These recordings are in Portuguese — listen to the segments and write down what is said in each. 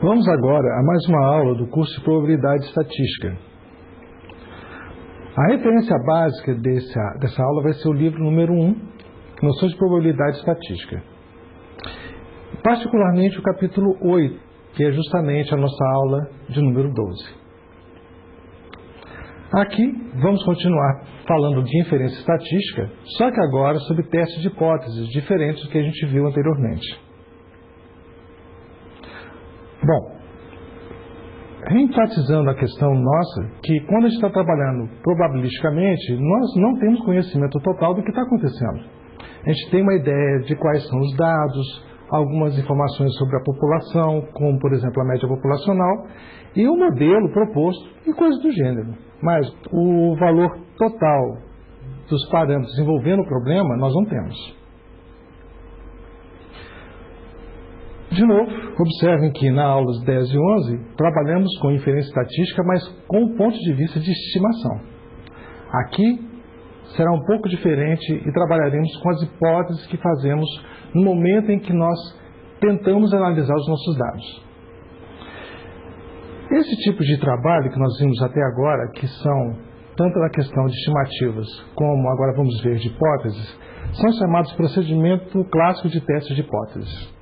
Vamos agora a mais uma aula do curso de Probabilidade Estatística. A referência básica dessa aula vai ser o livro número 1, Noções de Probabilidade Estatística. Particularmente o capítulo 8, que é justamente a nossa aula de número 12. Aqui vamos continuar falando de inferência estatística, só que agora sobre testes de hipóteses diferentes do que a gente viu anteriormente. Bom, reenfatizando a questão nossa, que quando a gente está trabalhando probabilisticamente, nós não temos conhecimento total do que está acontecendo. A gente tem uma ideia de quais são os dados, algumas informações sobre a população, como por exemplo a média populacional, e o modelo proposto e coisas do gênero. Mas o valor total dos parâmetros envolvendo o problema, nós não temos. De novo, observem que na aulas 10 e 11, trabalhamos com inferência estatística, mas com o ponto de vista de estimação. Aqui será um pouco diferente e trabalharemos com as hipóteses que fazemos no momento em que nós tentamos analisar os nossos dados. Esse tipo de trabalho que nós vimos até agora, que são tanto na questão de estimativas, como agora vamos ver de hipóteses, são chamados procedimento clássico de teste de hipóteses.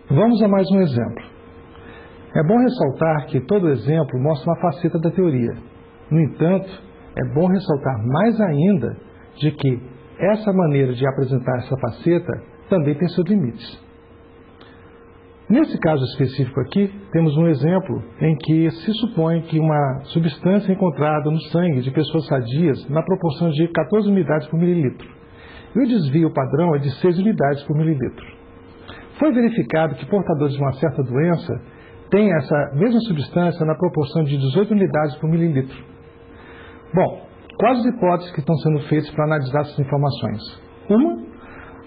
Vamos a mais um exemplo. É bom ressaltar que todo exemplo mostra uma faceta da teoria. No entanto, é bom ressaltar mais ainda de que essa maneira de apresentar essa faceta também tem seus limites. Nesse caso específico aqui, temos um exemplo em que se supõe que uma substância encontrada no sangue de pessoas sadias na proporção de 14 unidades por mililitro. E o desvio padrão é de 6 unidades por mililitro. Foi verificado que portadores de uma certa doença têm essa mesma substância na proporção de 18 unidades por mililitro. Bom, quais as hipóteses que estão sendo feitas para analisar essas informações? Uma,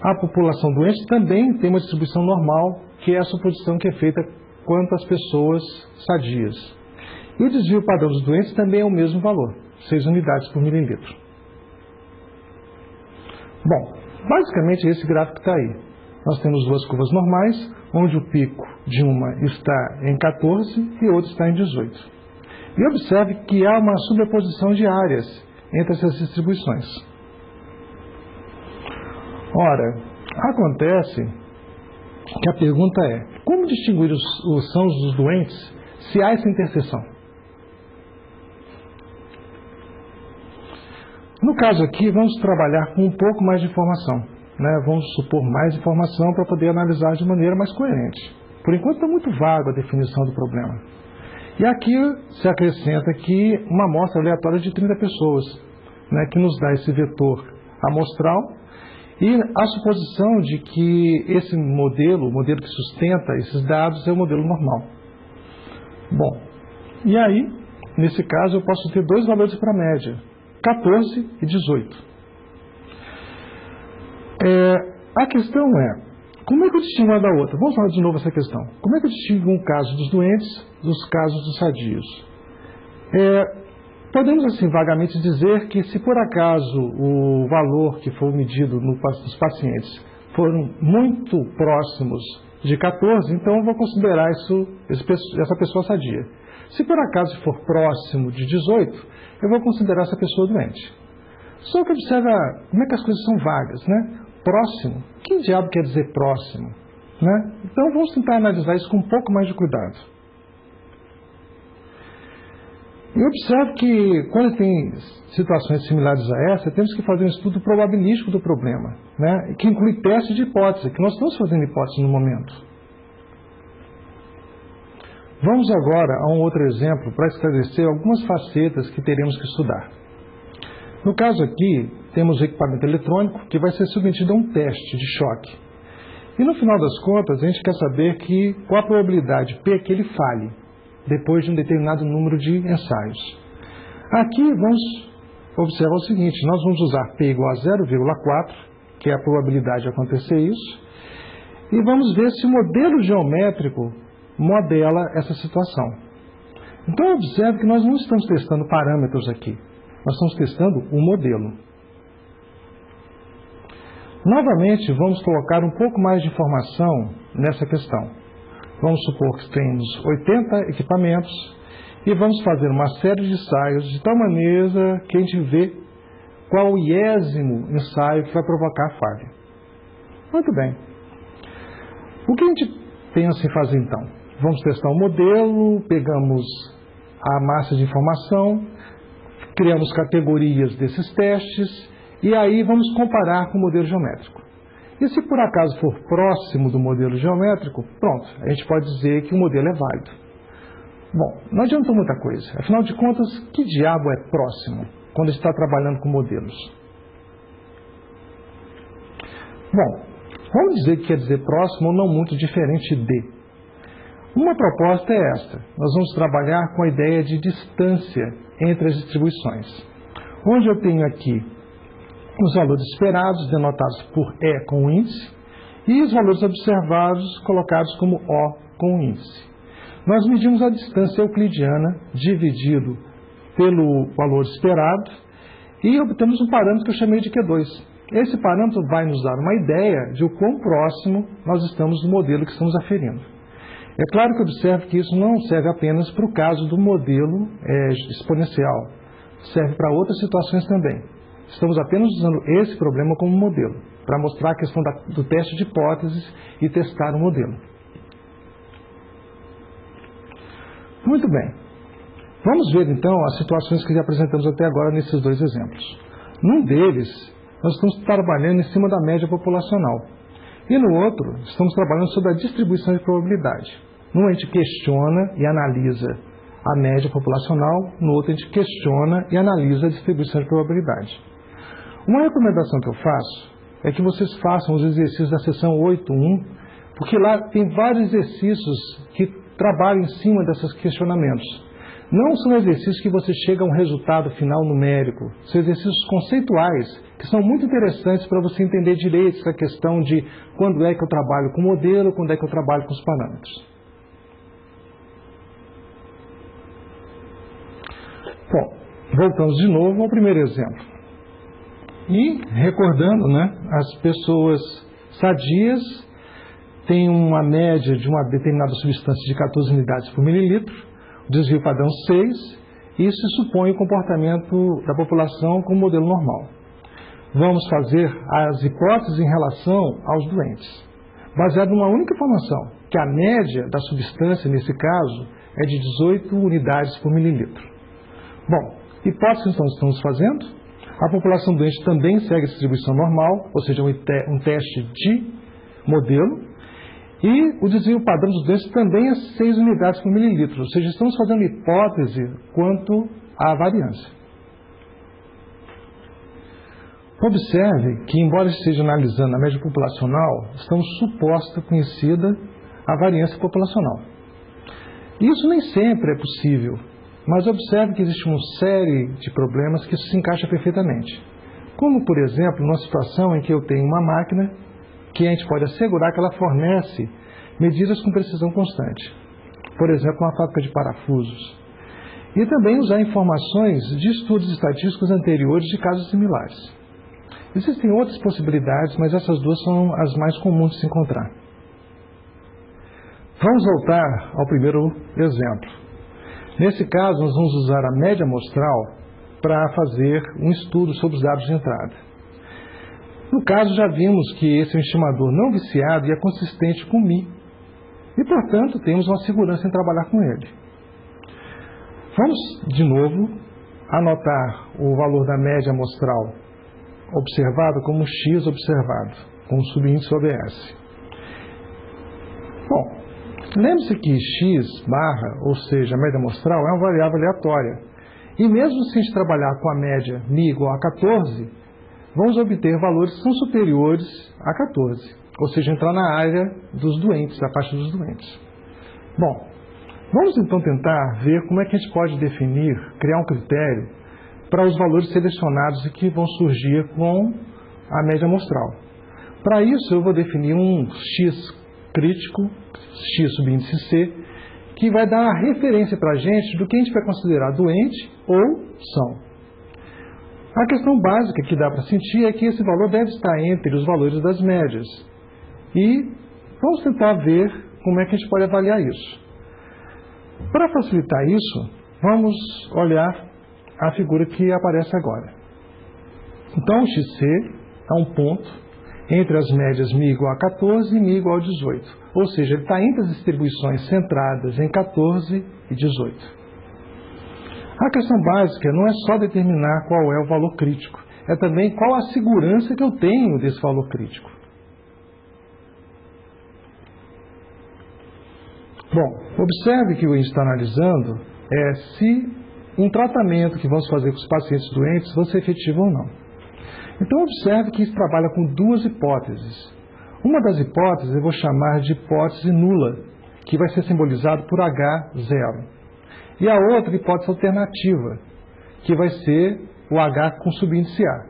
a população doente também tem uma distribuição normal, que é a suposição que é feita quanto às pessoas sadias. E o desvio padrão dos doentes também é o mesmo valor, 6 unidades por mililitro. Bom, basicamente esse gráfico está aí. Nós temos duas curvas normais, onde o pico de uma está em 14 e outra está em 18. E observe que há uma sobreposição de áreas entre essas distribuições. Ora, acontece que a pergunta é, como distinguir os sãos dos doentes se há essa interseção? No caso aqui, vamos trabalhar com um pouco mais de informação. Vamos supor mais informação para poder analisar de maneira mais coerente. Por enquanto está muito vago a definição do problema. E aqui se acrescenta aqui uma amostra aleatória de 30 pessoas, que nos dá esse vetor amostral e a suposição de que esse modelo, o modelo que sustenta esses dados, é o modelo normal. Bom, e aí, nesse caso, eu posso ter dois valores para a média, 14 e 18. A questão é, como é que eu distingo uma da outra? Vamos falar de novo essa questão. Como é que eu distingo um caso dos doentes dos casos dos sadios? Podemos, assim, vagamente dizer que se por acaso o valor que for medido nos pacientes foram muito próximos de 14, então eu vou considerar essa pessoa sadia. Se por acaso for próximo de 18, eu vou considerar essa pessoa doente. Só que observa como é que as coisas são vagas, Próximo? Que diabo quer dizer próximo? Então vamos tentar analisar isso com um pouco mais de cuidado. E observe que quando tem situações similares a essa, temos que fazer um estudo probabilístico do problema, que inclui testes de hipótese, que nós estamos fazendo hipótese no momento. Vamos agora a um outro exemplo para esclarecer algumas facetas que teremos que estudar. No caso aqui, temos o equipamento eletrônico que vai ser submetido a um teste de choque. E no final das contas, a gente quer saber qual a probabilidade P que ele falhe, depois de um determinado número de ensaios. Aqui vamos observar o seguinte, nós vamos usar P igual a 0,4, que é a probabilidade de acontecer isso, e vamos ver se o modelo geométrico modela essa situação. Então observe que nós não estamos testando parâmetros aqui, nós estamos testando o modelo. Novamente, vamos colocar um pouco mais de informação nessa questão. Vamos supor que temos 80 equipamentos e vamos fazer uma série de ensaios de tal maneira que a gente vê qual o 10º ensaio que vai provocar a falha. Muito bem. O que a gente pensa em fazer então? Vamos testar um modelo, pegamos a massa de informação, criamos categorias desses testes e aí vamos comparar com o modelo geométrico. E se por acaso for próximo do modelo geométrico, pronto, a gente pode dizer que o modelo é válido. Bom, não adianta muita coisa. Afinal de contas, que diabo é próximo quando está trabalhando com modelos? Bom, vamos dizer que quer dizer próximo ou não muito diferente de. Uma proposta é esta. Nós vamos trabalhar com a ideia de distância entre as distribuições. Onde eu tenho aqui os valores esperados, denotados por E com o índice, e os valores observados, colocados como O com o índice. Nós medimos a distância euclidiana dividido pelo valor esperado e obtemos um parâmetro que eu chamei de Q2. Esse parâmetro vai nos dar uma ideia de o quão próximo nós estamos do modelo que estamos aferindo. É claro que observe que isso não serve apenas para o caso do modelo exponencial, serve para outras situações também. Estamos apenas usando esse problema como modelo, para mostrar a questão do teste de hipóteses e testar o modelo. Muito bem. Vamos ver então as situações que já apresentamos até agora nesses dois exemplos. Num deles, nós estamos trabalhando em cima da média populacional. E no outro, estamos trabalhando sobre a distribuição de probabilidade. Num a gente questiona e analisa a média populacional, no outro a gente questiona e analisa a distribuição de probabilidade. Uma recomendação que eu faço é que vocês façam os exercícios da seção 8.1, porque lá tem vários exercícios que trabalham em cima desses questionamentos. Não são exercícios que você chega a um resultado final numérico, são exercícios conceituais, que são muito interessantes para você entender direito essa questão de quando é que eu trabalho com o modelo, quando é que eu trabalho com os parâmetros. Bom, voltamos de novo ao primeiro exemplo. E, recordando, as pessoas sadias têm uma média de uma determinada substância de 14 unidades por mililitro, o desvio padrão 6, e isso supõe o comportamento da população com o modelo normal. Vamos fazer as hipóteses em relação aos doentes, baseado numa única informação, que a média da substância, nesse caso, é de 18 unidades por mililitro. Bom, hipóteses que nós estamos fazendo? A população doente também segue a distribuição normal, ou seja, um teste de modelo, e o desvio padrão dos doentes também é 6 unidades por mililitro, ou seja, estamos fazendo hipótese quanto à variância. Observe que, embora esteja analisando a média populacional, estamos suposta conhecida a variância populacional. Isso nem sempre é possível, mas observe que existe uma série de problemas que isso se encaixa perfeitamente. Como, por exemplo, numa situação em que eu tenho uma máquina que a gente pode assegurar que ela fornece medidas com precisão constante. Por exemplo, uma fábrica de parafusos. E também usar informações de estudos estatísticos anteriores de casos similares. Existem outras possibilidades, mas essas duas são as mais comuns de se encontrar. Vamos voltar ao primeiro exemplo. Nesse caso, nós vamos usar a média amostral para fazer um estudo sobre os dados de entrada. No caso, já vimos que esse é um estimador não viciado e é consistente com μ. E, portanto, temos uma segurança em trabalhar com ele. Vamos, de novo, anotar o valor da média amostral observado como x observado, com o subíndice OBS. Bom, lembre-se que x barra, ou seja, a média amostral, é uma variável aleatória. E mesmo se a gente trabalhar com a média μ igual a 14, vamos obter valores que são superiores a 14. Ou seja, entrar na área dos doentes, da faixa dos doentes. Bom, vamos então tentar ver como é que a gente pode definir, criar um critério para os valores selecionados e que vão surgir com a média amostral. Para isso, eu vou definir um x crítico, x subíndice C, que vai dar a referência para a gente do que a gente vai considerar doente ou são. A questão básica que dá para sentir é que esse valor deve estar entre os valores das médias. E vamos tentar ver como é que a gente pode avaliar isso. Para facilitar isso, vamos olhar a figura que aparece agora. Então, o XC é um ponto entre as médias μ igual a 14 e μ igual a 18. Ou seja, ele está entre as distribuições centradas em 14 e 18. A questão básica não é só determinar qual é o valor crítico, é também qual a segurança que eu tenho desse valor crítico. Bom, observe que o que a gente está analisando é se um tratamento que vamos fazer com os pacientes doentes vai ser efetivo ou não. Então, observe que isso trabalha com duas hipóteses. Uma das hipóteses eu vou chamar de hipótese nula, que vai ser simbolizado por H0. E a outra hipótese alternativa, que vai ser o H com subíndice A.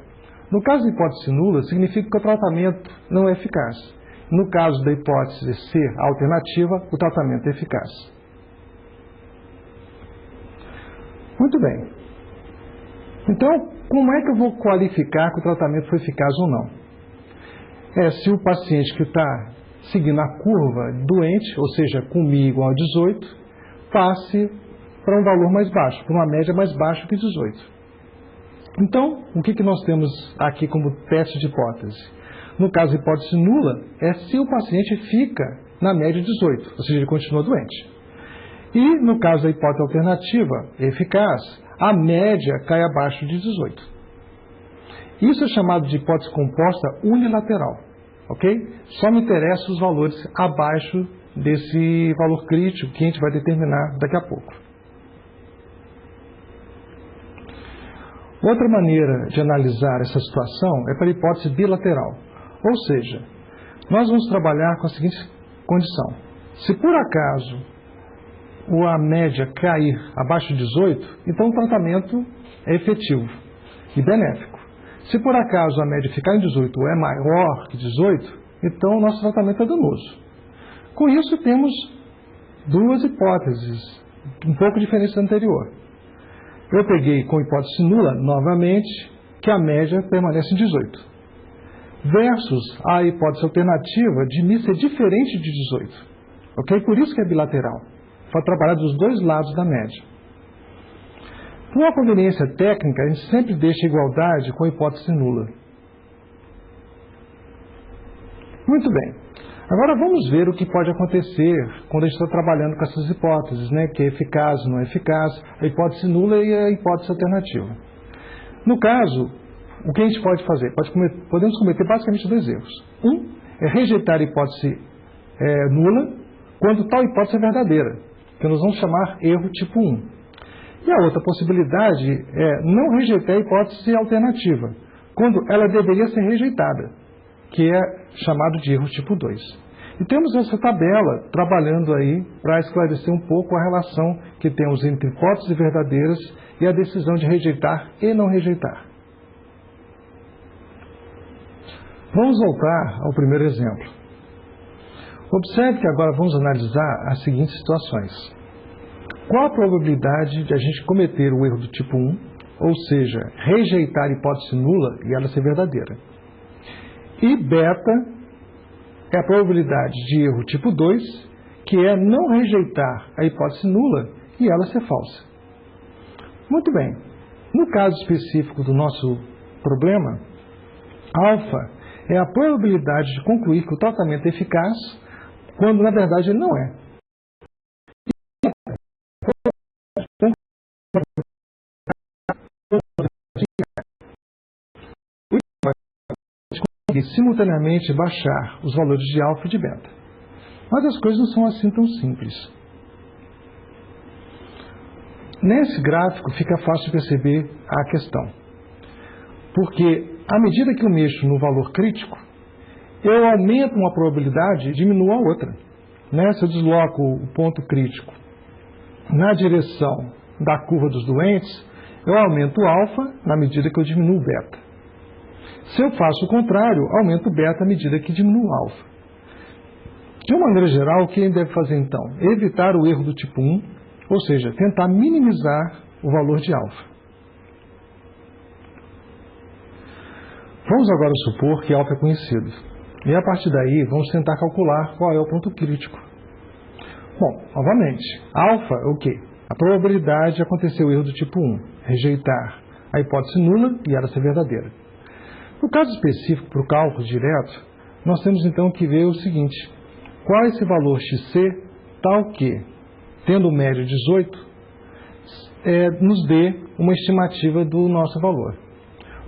No caso da hipótese nula, significa que o tratamento não é eficaz. No caso da hipótese C alternativa, o tratamento é eficaz. Muito bem. Então, como é que eu vou qualificar que o tratamento foi eficaz ou não? É se o paciente que está seguindo a curva doente, ou seja, com μ igual a 18, passe para um valor mais baixo, para uma média mais baixa que 18. Então, o que nós temos aqui como teste de hipótese? No caso da hipótese nula, é se o paciente fica na média 18, ou seja, ele continua doente. E, no caso da hipótese alternativa, eficaz, a média cai abaixo de 18. Isso é chamado de hipótese composta unilateral, ok? Só me interessam os valores abaixo desse valor crítico que a gente vai determinar daqui a pouco. Outra maneira de analisar essa situação é pela hipótese bilateral, ou seja, nós vamos trabalhar com a seguinte condição. Se por acaso a média cair abaixo de 18, então o tratamento é efetivo e benéfico. Se por acaso a média ficar em 18 ou é maior que 18, então o nosso tratamento é danoso. Com isso temos duas hipóteses, um pouco diferentes da anterior. Eu peguei com hipótese nula, novamente, que a média permanece em 18. Versus a hipótese alternativa de μ ser diferente de 18. Ok? Por isso que é bilateral. Para trabalhar dos dois lados da média. Por uma conveniência técnica, a gente sempre deixa igualdade com a hipótese nula. Muito bem. Agora vamos ver o que pode acontecer quando a gente está trabalhando com essas hipóteses, né? Que é eficaz ou não é eficaz, a hipótese nula e a hipótese alternativa. No caso, o que a gente pode fazer? Podemos cometer basicamente dois erros. Um é rejeitar a hipótese nula quando tal hipótese é verdadeira, que nós vamos chamar erro tipo 1. E a outra possibilidade é não rejeitar a hipótese alternativa, quando ela deveria ser rejeitada, que é chamado de erro tipo 2. E temos essa tabela trabalhando aí para esclarecer um pouco a relação que temos entre hipóteses verdadeiras e a decisão de rejeitar e não rejeitar. Vamos voltar ao primeiro exemplo. Observe que agora vamos analisar as seguintes situações. Qual a probabilidade de a gente cometer o erro do tipo 1, ou seja, rejeitar a hipótese nula e ela ser verdadeira? E beta é a probabilidade de erro tipo 2, que é não rejeitar a hipótese nula e ela ser falsa. Muito bem. No caso específico do nosso problema, alfa é a probabilidade de concluir que o tratamento é eficaz, quando na verdade ele não é. E simultaneamente baixar os valores de alfa e de beta. Mas as coisas não são assim tão simples. Nesse gráfico fica fácil perceber a questão. Porque à medida que eu mexo no valor crítico, eu aumento uma probabilidade e diminuo a outra. Se eu desloco o ponto crítico na direção da curva dos doentes, eu aumento o alfa na medida que eu diminuo o beta. Se eu faço o contrário, aumento o beta à medida que diminuo o alfa. De uma maneira geral, o que a gente deve fazer então? Evitar o erro do tipo 1, ou seja, tentar minimizar o valor de alfa. Vamos agora supor que alfa é conhecido. E a partir daí, vamos tentar calcular qual é o ponto crítico. Bom, novamente, alfa é o quê? A probabilidade de acontecer o erro do tipo 1, rejeitar a hipótese nula e ela ser verdadeira. No caso específico, para o cálculo direto, nós temos então que ver o seguinte: qual é esse valor xc tal que, tendo médio 18, nos dê uma estimativa do nosso valor.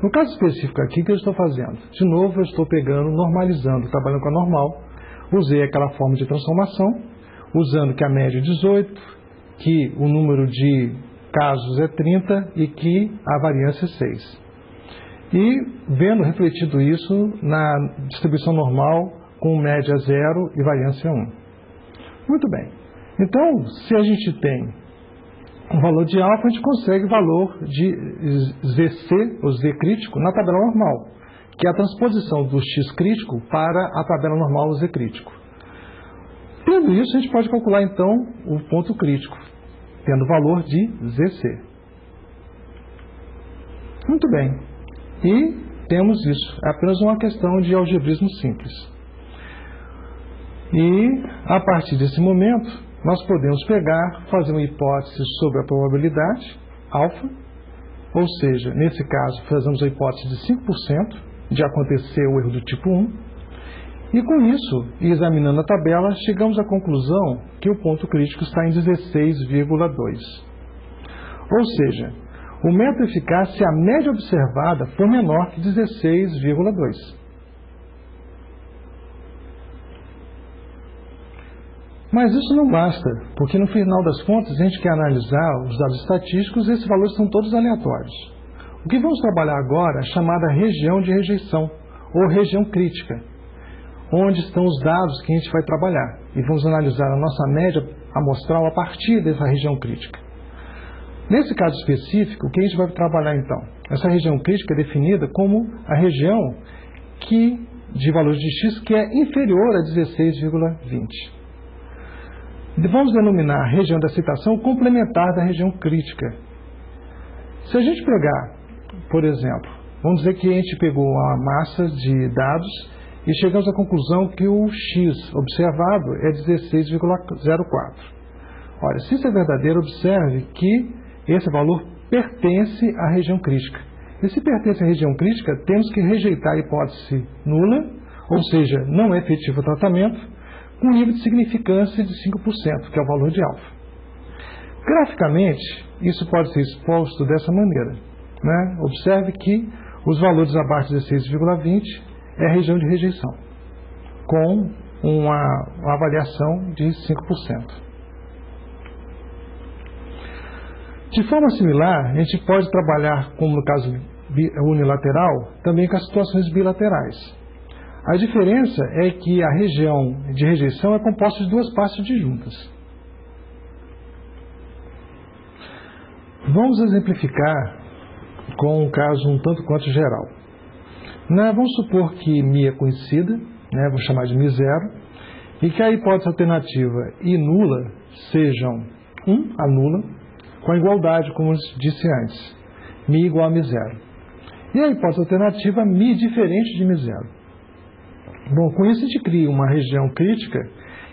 No caso específico aqui, o que eu estou fazendo? De novo, eu estou pegando, normalizando, trabalhando com a normal, usei aquela forma de transformação, usando que a média é 18, que o número de casos é 30 e que a variância é 6. E vendo refletido isso na distribuição normal com média 0 e variância 1. Muito bem. Então, se a gente tem um valor de alfa, a gente consegue o valor de ZC, ou Z crítico, na tabela normal, que é a transposição do X crítico para a tabela normal Z crítico. Tendo isso, a gente pode calcular então o ponto crítico, tendo o valor de ZC. Muito bem. E temos isso. É apenas uma questão de algebrismo simples. E, a partir desse momento, nós podemos pegar, fazer uma hipótese sobre a probabilidade, alfa, ou seja, nesse caso, fazemos a hipótese de 5% de acontecer o erro do tipo 1, e com isso, examinando a tabela, chegamos à conclusão que o ponto crítico está em 16,2. Ou seja, o método é eficaz se a média observada for menor que 16,2. Mas isso não basta, porque no final das contas a gente quer analisar os dados estatísticos e esses valores são todos aleatórios. O que vamos trabalhar agora é a chamada região de rejeição, ou região crítica, onde estão os dados que a gente vai trabalhar. E vamos analisar a nossa média amostral a partir dessa região crítica. Nesse caso específico, o que a gente vai trabalhar então? Essa região crítica é definida como a região de valores de x que é inferior a 16,20. Vamos denominar a região da excitação complementar da região crítica. Se a gente pegar, por exemplo, vamos dizer que a gente pegou uma massa de dados e chegamos à conclusão que o x observado é 16,04. Olha, se isso é verdadeiro, observe que esse valor pertence à região crítica. E se pertence à região crítica, temos que rejeitar a hipótese nula, ou seja, não é efetivo o tratamento, com um nível de significância de 5%, que é o valor de alfa. Graficamente, isso pode ser exposto dessa maneira, né? Observe que os valores abaixo de 16,20 é a região de rejeição, com uma avaliação de 5%. De forma similar, a gente pode trabalhar, como no caso unilateral, também com as situações bilaterais. A diferença é que a região de rejeição é composta de duas partes disjuntas. Vamos exemplificar com um caso um tanto quanto geral. Vamos supor que μ é conhecida, vou chamar de μ0, e que a hipótese alternativa e nula sejam 1, a nula, com a igualdade, como eu disse antes, μ igual a μ0. E a hipótese alternativa μ diferente de μ0. Bom, com isso a gente cria uma região crítica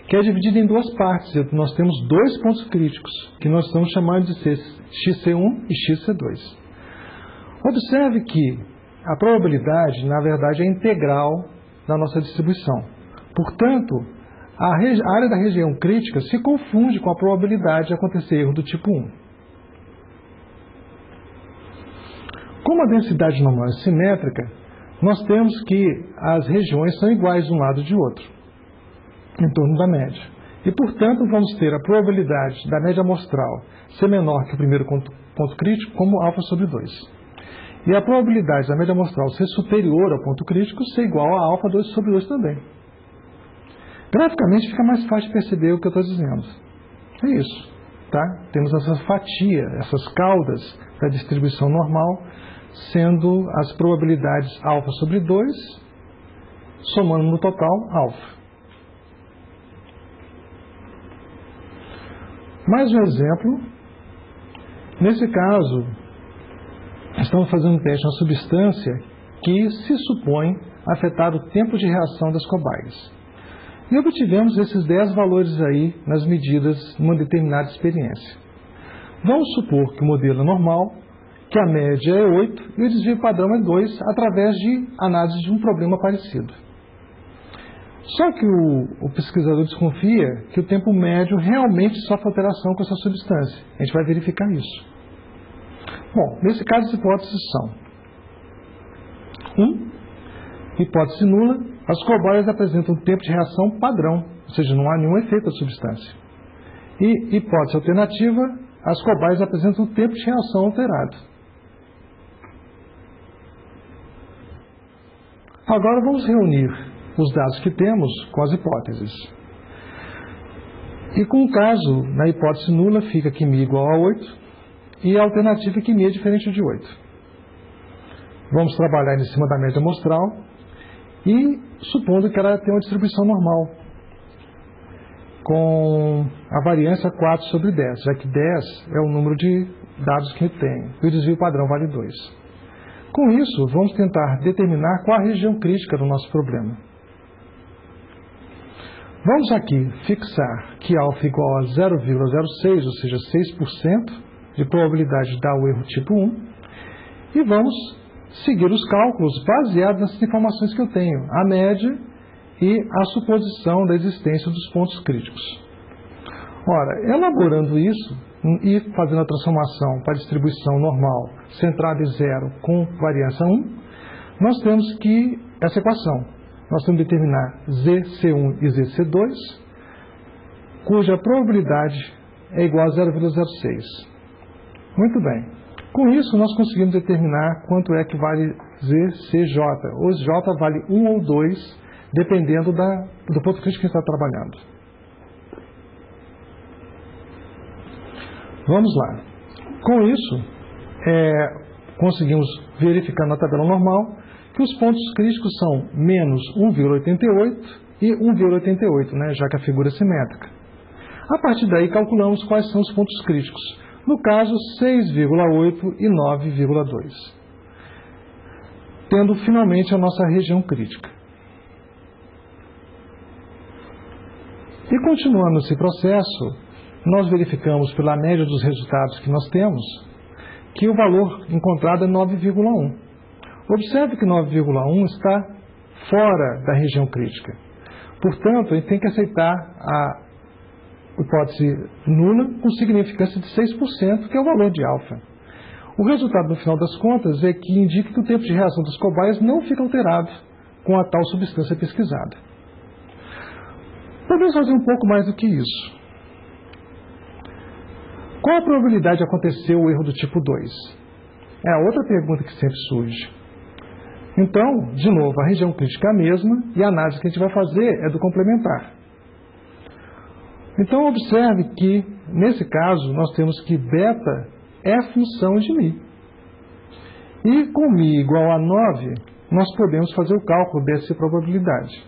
que é dividida em duas partes. Nós temos dois pontos críticos, que nós estamos chamando de XC1 e XC2. Observe que a probabilidade, na verdade, é integral da nossa distribuição. Portanto, a área da região crítica se confunde com a probabilidade de acontecer erro do tipo 1. Como a densidade normal é simétrica, nós temos que as regiões são iguais de um lado e de outro, em torno da média. E, portanto, vamos ter a probabilidade da média amostral ser menor que o primeiro ponto crítico, como alfa sobre 2. E a probabilidade da média amostral ser superior ao ponto crítico ser igual a alfa 2 sobre 2 também. Graficamente fica mais fácil de perceber o que eu estou dizendo. É isso. Tá? Temos essa fatia, essas caudas da distribuição normal, sendo as probabilidades alfa sobre 2, somando no total alfa. Mais um exemplo. Nesse caso, estamos fazendo um teste de uma substância que se supõe afetar o tempo de reação das cobaias. E obtivemos esses 10 valores aí nas medidas numa determinada experiência. Vamos supor que o modelo é normal, que a média é 8 e o desvio padrão é 2, através de análise de um problema parecido. Só que o pesquisador desconfia que o tempo médio realmente sofre alteração com essa substância. A gente vai verificar isso. Bom, nesse caso as hipóteses são: 1. Hipótese nula, as cobaias apresentam tempo de reação padrão, ou seja, não há nenhum efeito da substância. E hipótese alternativa, as cobaias apresentam tempo de reação alterado. Agora vamos reunir os dados que temos com as hipóteses. E com o caso, na hipótese nula, fica que μ igual a 8 e a alternativa é que μ é diferente de 8. Vamos trabalhar em cima da média amostral e supondo que ela tem uma distribuição normal, com a variância 4 sobre 10, já que 10 é o número de dados que tem e o desvio padrão vale 2. Com isso, vamos tentar determinar qual a região crítica do nosso problema. Vamos aqui fixar que alfa igual a 0,06, ou seja, 6% de probabilidade de dar o erro tipo 1, e vamos seguir os cálculos baseados nessas informações que eu tenho, a média e a suposição da existência dos pontos críticos. Ora, elaborando isso e fazendo a transformação para a distribuição normal centrada em 0 com variância 1, nós temos que essa equação. Nós temos que determinar ZC1 e ZC2, cuja probabilidade é igual a 0,06. Muito bem. Com isso, nós conseguimos determinar quanto é que vale ZCJ. Ou J vale 1 ou 2, dependendo do ponto crítico que a gente está trabalhando. Vamos lá. Com isso, conseguimos verificar na tabela normal que os pontos críticos são menos 1,88 e 1,88, né, já que a figura é simétrica. A partir daí, calculamos quais são os pontos críticos. No caso, 6,8 e 9,2. Tendo finalmente a nossa região crítica. E continuando esse processo, nós verificamos pela média dos resultados que nós temos, que o valor encontrado é 9,1. Observe que 9,1 está fora da região crítica. Portanto, a gente tem que aceitar a hipótese nula com significância de 6%, que é o valor de alfa. O resultado, no final das contas, é que indica que o tempo de reação das cobaias não fica alterado com a tal substância pesquisada. Podemos fazer um pouco mais do que isso. Qual a probabilidade de acontecer o erro do tipo 2? É a outra pergunta que sempre surge. Então, de novo, a região crítica é a mesma e a análise que a gente vai fazer é do complementar. Então, observe que, nesse caso, nós temos que beta é função de μ. E com μ igual a 9, nós podemos fazer o cálculo dessa probabilidade.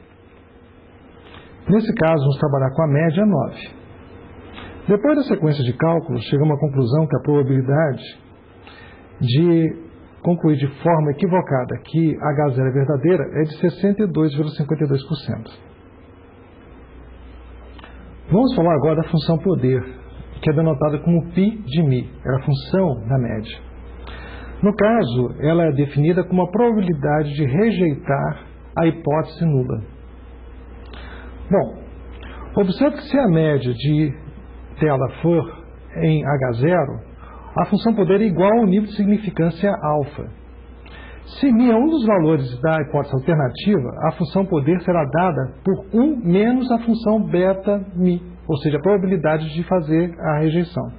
Nesse caso, vamos trabalhar com a média 9. Depois da sequência de cálculos, chegamos à conclusão que a probabilidade de concluir de forma equivocada que H0 é verdadeira é de 62,52%. Vamos falar agora da função poder, que é denotada como π de μ, é a função da média. No caso, ela é definida como a probabilidade de rejeitar a hipótese nula. Bom, observe que se a média de tela for em H0, a função poder é igual ao nível de significância alfa. Se μ é um dos valores da hipótese alternativa, a função poder será dada por 1 menos a função beta μ, ou seja, a probabilidade de fazer a rejeição.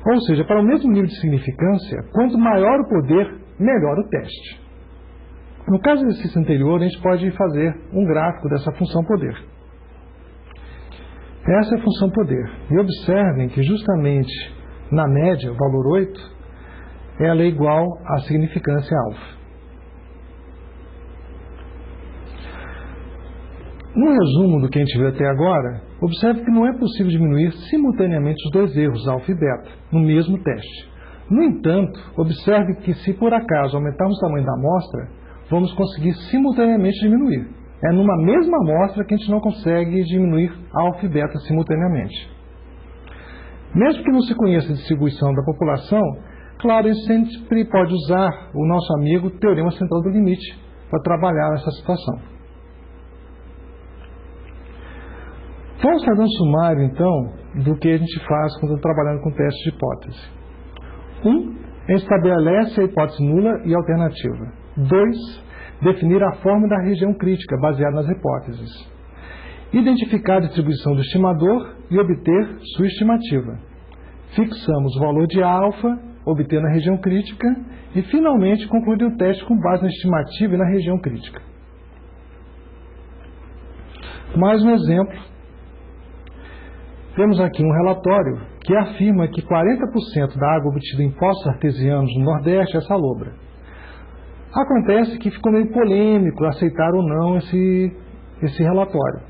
Ou seja, para o mesmo nível de significância, quanto maior o poder, melhor o teste. No caso do exercício anterior, a gente pode fazer um gráfico dessa função poder. Essa é a função poder. E observem que justamente na média, o valor 8, ela é igual à significância alfa. No resumo do que a gente viu até agora, observe que não é possível diminuir simultaneamente os dois erros, alfa e beta, no mesmo teste. No entanto, observe que se por acaso aumentarmos o tamanho da amostra, vamos conseguir simultaneamente diminuir. É numa mesma amostra que a gente não consegue diminuir alfa e beta simultaneamente. Mesmo que não se conheça a distribuição da população, claro, a gente sempre pode usar o nosso amigo teorema central do limite para trabalhar nessa situação. Vamos fazer um sumário, então, do que a gente faz quando está trabalhando com teste de hipótese. 1. A gente estabelece a hipótese nula e alternativa. 2. Definir a forma da região crítica, baseada nas hipóteses. Identificar a distribuição do estimador e obter sua estimativa. Fixamos o valor de alfa, obtendo a região crítica, e finalmente concluir o teste com base na estimativa e na região crítica. Mais um exemplo. Temos aqui um relatório que afirma que 40% da água obtida em poços artesianos no Nordeste é salobra. Acontece que ficou meio polêmico aceitar ou não esse relatório.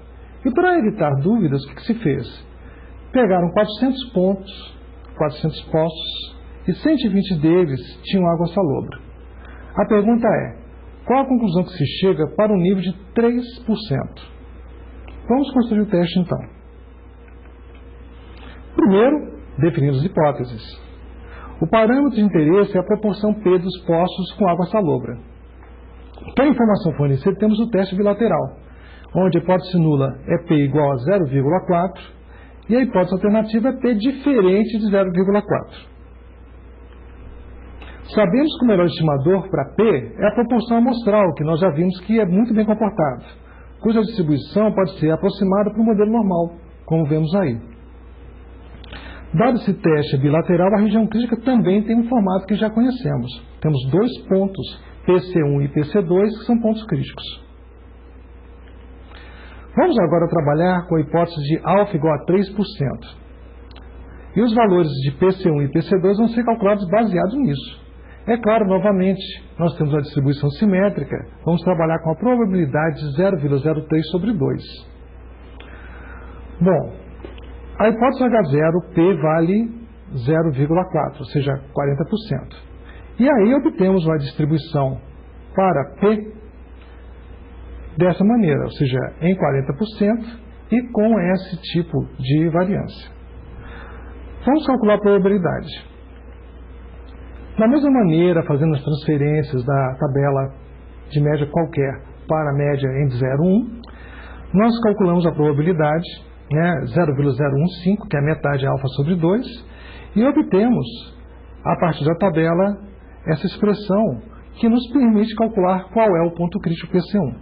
E para evitar dúvidas, o que se fez? Pegaram 400 pontos, 400 poços, e 120 deles tinham água salobra. A pergunta é, qual a conclusão que se chega para um nível de 3%? Vamos construir o teste então. Primeiro, definimos hipóteses. O parâmetro de interesse é a proporção P dos poços com água salobra. Para a informação fornecida, temos o teste bilateral, onde a hipótese nula é P igual a 0,4 e a hipótese alternativa é P diferente de 0,4. Sabemos que o melhor estimador para P é a proporção amostral, que nós já vimos que é muito bem comportado, cuja distribuição pode ser aproximada para o modelo normal, como vemos aí. Dado esse teste bilateral, a região crítica também tem um formato que já conhecemos. Temos dois pontos, PC1 e PC2, que são pontos críticos. Vamos agora trabalhar com a hipótese de alfa igual a 3%. E os valores de PC1 e PC2 vão ser calculados baseados nisso. É claro, novamente, nós temos a distribuição simétrica, vamos trabalhar com a probabilidade de 0,03 sobre 2. Bom, a hipótese H0, P vale 0,4, ou seja, 40%. E aí obtemos uma distribuição para P dessa maneira, ou seja, em 40% e com esse tipo de variância. Vamos calcular a probabilidade. Da mesma maneira, fazendo as transferências da tabela de média qualquer para a média entre 0 e 1, nós calculamos a probabilidade, 0,015, que é a metade de alfa sobre 2, e obtemos, a partir da tabela, essa expressão que nos permite calcular qual é o ponto crítico PC1.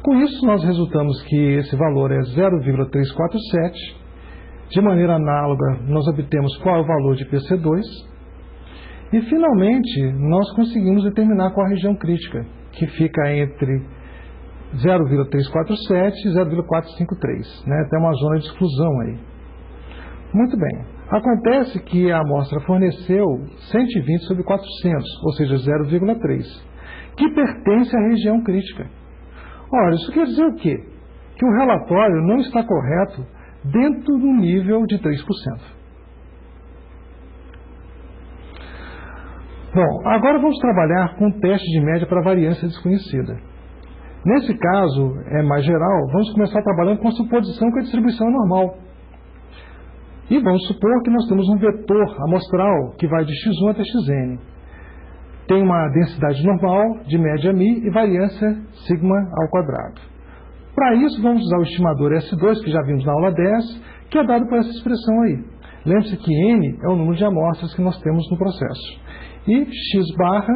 Com isso, nós resultamos que esse valor é 0,347. De maneira análoga, nós obtemos qual é o valor de PC2. E, finalmente, nós conseguimos determinar qual a região crítica, que fica entre 0,347 e 0,453. Tem uma zona de exclusão aí. Muito bem. Acontece que a amostra forneceu 120 sobre 400, ou seja, 0,3, que pertence à região crítica. Ora, isso quer dizer o quê? Que o relatório não está correto dentro do nível de 3%. Bom, agora vamos trabalhar com um teste de média para variância desconhecida. Nesse caso, é mais geral, vamos começar trabalhando com a suposição que a distribuição é normal. E vamos supor que nós temos um vetor amostral que vai de x1 até xn. Tem uma densidade normal de média μ e variância sigma ao quadrado. Para isso, vamos usar o estimador S2, que já vimos na aula 10, que é dado por essa expressão aí. Lembre-se que n é o número de amostras que nós temos no processo. E x barra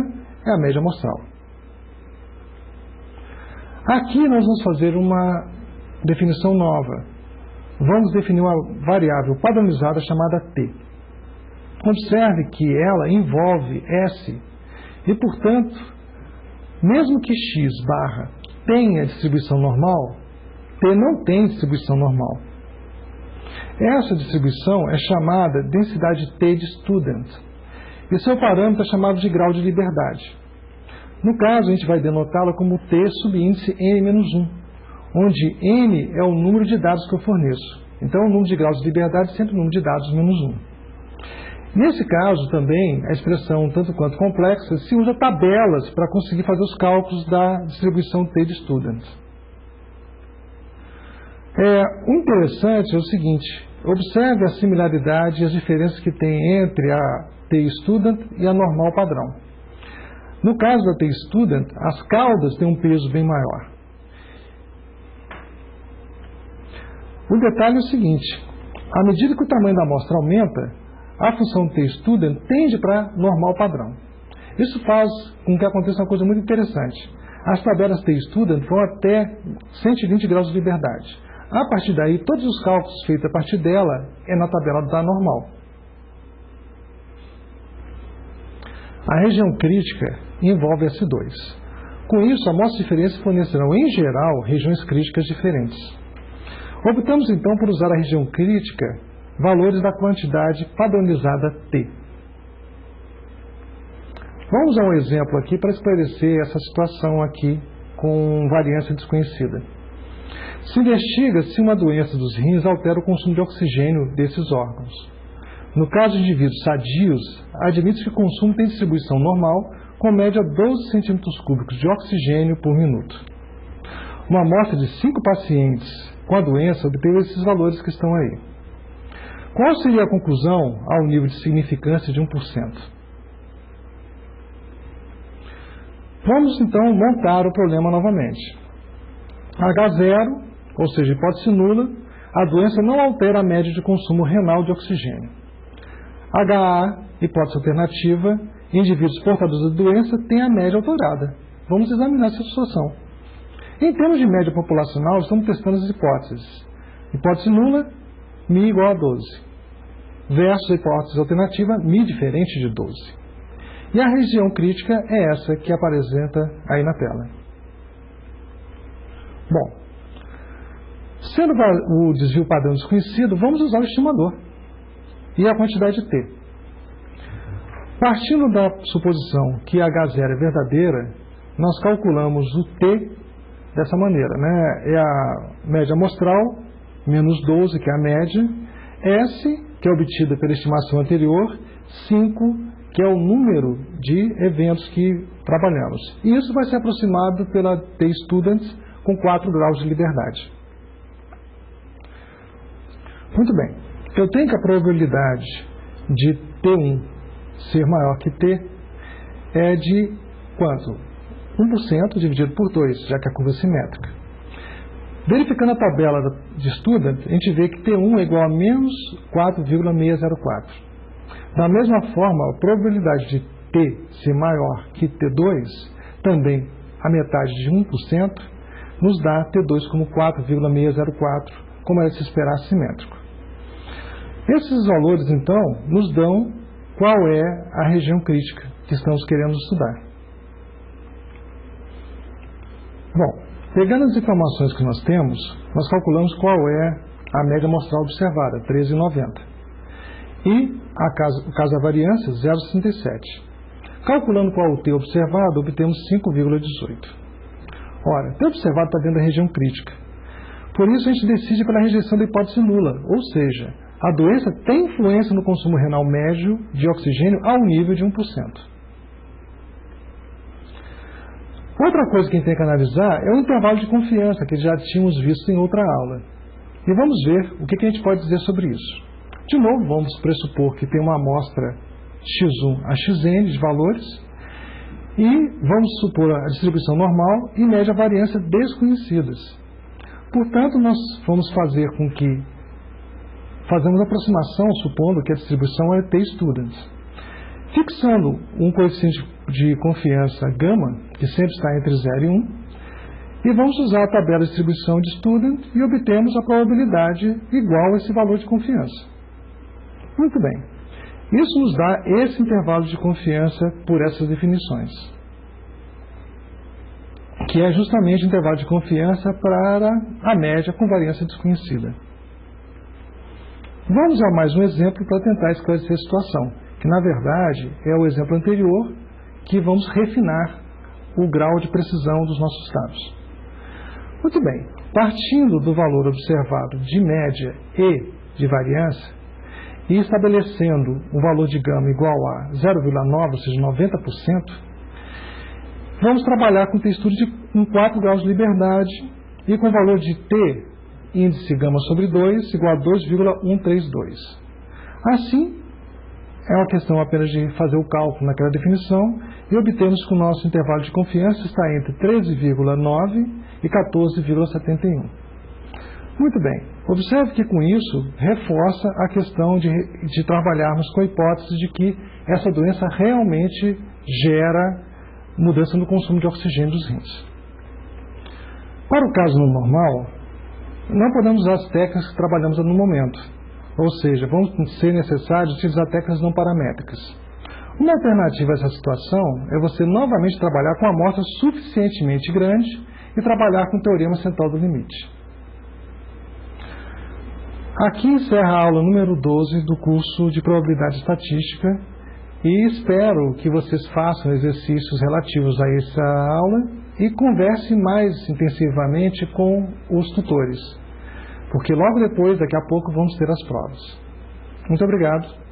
é a média amostral. Aqui nós vamos fazer uma definição nova. Vamos definir uma variável padronizada chamada t. Observe que ela envolve S e, portanto, mesmo que x barra tenha distribuição normal, t não tem distribuição normal. Essa distribuição é chamada densidade t de student. E seu parâmetro é chamado de grau de liberdade. No caso, a gente vai denotá-la como t subíndice n-1, onde n é o número de dados que eu forneço. Então, o número de graus de liberdade é sempre o número de dados menos 1. Nesse caso também, a expressão tanto quanto complexa, se usa tabelas para conseguir fazer os cálculos da distribuição T de students. O interessante é o seguinte, observe a similaridade e as diferenças que tem entre a T student e a normal padrão. No caso da T student, as caudas têm um peso bem maior. O detalhe é o seguinte, à medida que o tamanho da amostra aumenta, a função T-student tende para normal padrão. Isso faz com que aconteça uma coisa muito interessante. As tabelas T-student vão até 120 graus de liberdade. A partir daí, todos os cálculos feitos a partir dela é na tabela da normal. A região crítica envolve S2. Com isso, amostras diferentes fornecerão, em geral, regiões críticas diferentes. Optamos então por usar a região crítica valores da quantidade padronizada T. Vamos a um exemplo aqui para esclarecer essa situação aqui com variância desconhecida. Se investiga se uma doença dos rins altera o consumo de oxigênio desses órgãos. No caso de indivíduos sadios, admite-se que o consumo tem distribuição normal, com média 12 centímetros cúbicos de oxigênio por minuto. Uma amostra de 5 pacientes com a doença obteve esses valores que estão aí. Qual seria a conclusão ao nível de significância de 1%? Vamos então montar o problema novamente. H0, ou seja, hipótese nula, a doença não altera a média de consumo renal de oxigênio. HA, hipótese alternativa, indivíduos portadores da doença têm a média alterada. Vamos examinar essa situação. Em termos de média populacional, estamos testando as hipóteses. Hipótese nula, μ igual a 12. Versus a hipótese alternativa, μ diferente de 12. E a região crítica é essa que apresenta aí na tela. Bom, sendo o desvio padrão desconhecido, vamos usar o estimador e a quantidade T. Partindo da suposição que H0 é verdadeira, nós calculamos o T dessa maneira, né? É a média amostral, menos 12, que é a média, S, que é obtida pela estimação anterior, 5, que é o número de eventos que trabalhamos. E isso vai ser aproximado pela T-student com 4 graus de liberdade. Muito bem. Eu tenho que a probabilidade de T1 ser maior que T é de quanto? 1% dividido por 2, já que a curva é simétrica. Verificando a tabela de student, a gente vê que T1 é igual a menos 4,604. Da mesma forma, a probabilidade de T ser maior que T2, também a metade de 1%, nos dá T2 como 4,604, como era de se esperar simétrico. Esses valores, então, nos dão qual é a região crítica que estamos querendo estudar. Bom, pegando as informações que nós temos, nós calculamos qual é a média amostral observada, 13,90. E, caso da variância, 0,67. Calculando qual o T observado, obtemos 5,18. Ora, T observado está dentro da região crítica. Por isso, a gente decide pela rejeição da hipótese nula, ou seja, a doença tem influência no consumo renal médio de oxigênio ao nível de 1%. Outra coisa que a gente tem que analisar é o intervalo de confiança, que já tínhamos visto em outra aula. E vamos ver o que a gente pode dizer sobre isso. De novo, vamos pressupor que tem uma amostra x1 a xn de valores e vamos supor a distribuição normal e média variância desconhecidas. Portanto, nós vamos fazer com que fazemos a aproximação supondo que a distribuição é T-student. Fixando um coeficiente de confiança gama, que sempre está entre 0 e 1, e vamos usar a tabela de distribuição de student e obtemos a probabilidade igual a esse valor de confiança. Muito bem. Isso nos dá esse intervalo de confiança por essas definições, que é justamente o intervalo de confiança para a média com variância desconhecida. Vamos a mais um exemplo para tentar esclarecer a situação, que na verdade é o exemplo anterior que vamos refinar o grau de precisão dos nossos dados. Muito bem, partindo do valor observado de média e de variância, e estabelecendo um valor de gama igual a 0,9, ou seja, 90%, vamos trabalhar com textura com 4 graus de liberdade e com valor de T, índice gama sobre 2, igual a 2,132. Assim, é uma questão apenas de fazer o cálculo naquela definição e obtemos que o nosso intervalo de confiança está entre 13,9 e 14,71. Muito bem. Observe que com isso reforça a questão de trabalharmos com a hipótese de que essa doença realmente gera mudança no consumo de oxigênio dos rins. Para o caso no normal, não podemos usar as técnicas que trabalhamos no momento, ou seja, vão ser necessários utilizar técnicas não paramétricas. Uma alternativa a essa situação é você novamente trabalhar com a amostra suficientemente grande e trabalhar com o teorema central do limite. Aqui encerra a aula número 12 do curso de Probabilidade Estatística e espero que vocês façam exercícios relativos a essa aula e conversem mais intensivamente com os tutores, porque logo depois, daqui a pouco, vamos ter as provas. Muito obrigado.